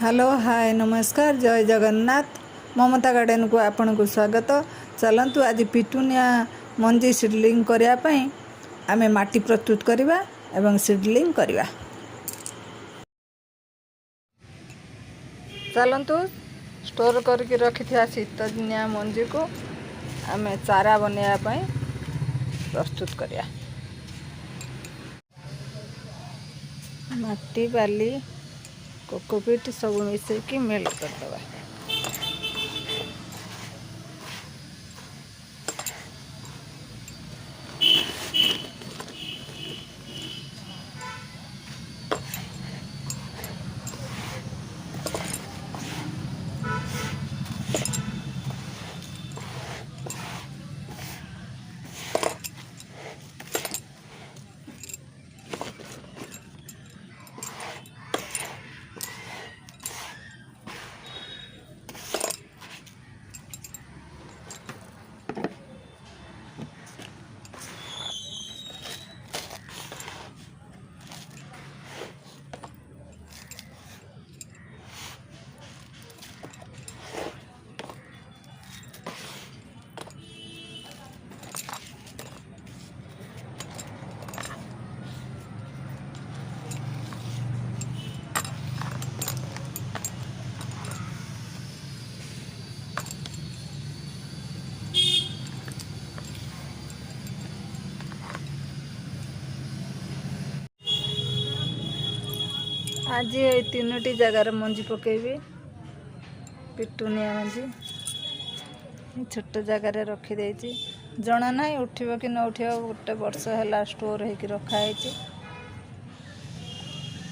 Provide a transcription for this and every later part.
Hello hi नमस्कार जय जगन्नाथ ममता garden को आपन को स्वागत। चलतु आज पिटुनिया मंजी सीडलिंग करने आमे माटी प्रस्तुत करवा एवं सीडलिंग करवा। चलतु स्टोर करके रखी शीत दिनिया मंजी को आमे चारा बनवाई प्रस्तुत करवा। माटी बाली कोकोपीट सब मिसेकी मेल्ट करदे। आज ये तीनोटी जगार मंजी पकेबी पिटुनिया मंजी छोट जगार रखी जना ना उठिब कि न उठिब गोटे वर्ष है स्टोर होकर रखाई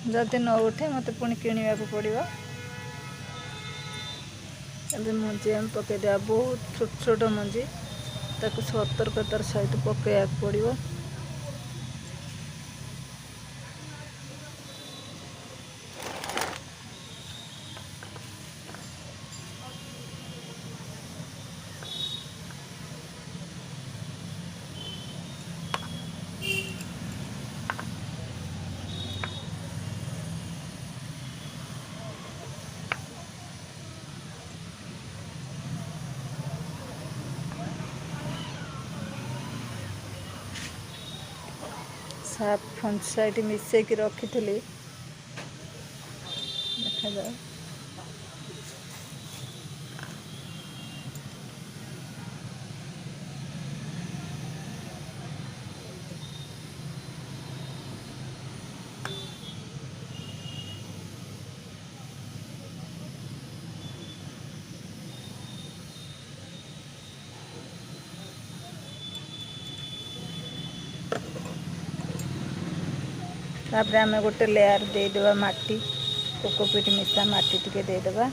जदि न उठे मत पुणी किणवा पड़ो। मंजी आम पकईदे बहुत छोट छोट मंजी ताकू सतर्कतार सहित पकड़ा पड़ो। साफ फ्रंट साइड मिसेक रखी देखा जाए। तापर आम गोटे लेयर देदेबा माटी कोकोपीट मिशा माटी टिके देदेबा।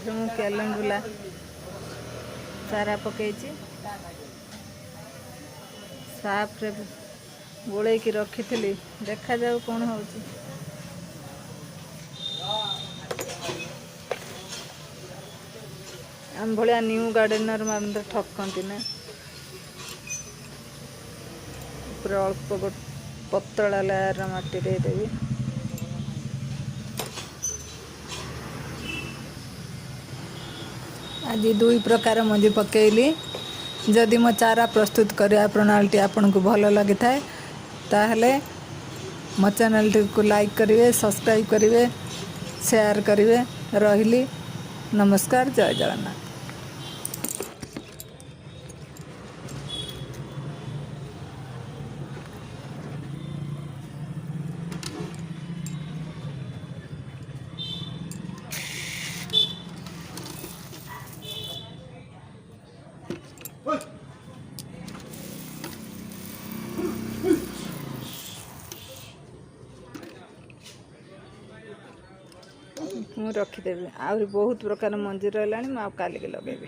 मु कैलेंडुला चारा पकई साफ रे गोले की रखी देखा जाऊ कौन हो। आम भाया न्यू गार्डेनर मान ठकती ना पूरा अल्प पतला लेयर माटी देदेवी। आज दुई प्रकार मंजी पकेली। जदि मो चारा प्रस्तुत करने प्रणाली आपन को भल लगी थाए ताहले मो चैनल को लाइक करेंगे, सब्सक्राइब करेंगे, शेयर करेंगे। रही नमस्कार जय जगन्नाथ। ମୁଁ ରଖିଦେବି। ଆହୁରି ବହୁତ ପ୍ରକାର ମଞ୍ଜି ରହିଲାଣି, ମୁଁ ଆଉ କାଲିକି ଲଗେଇବି।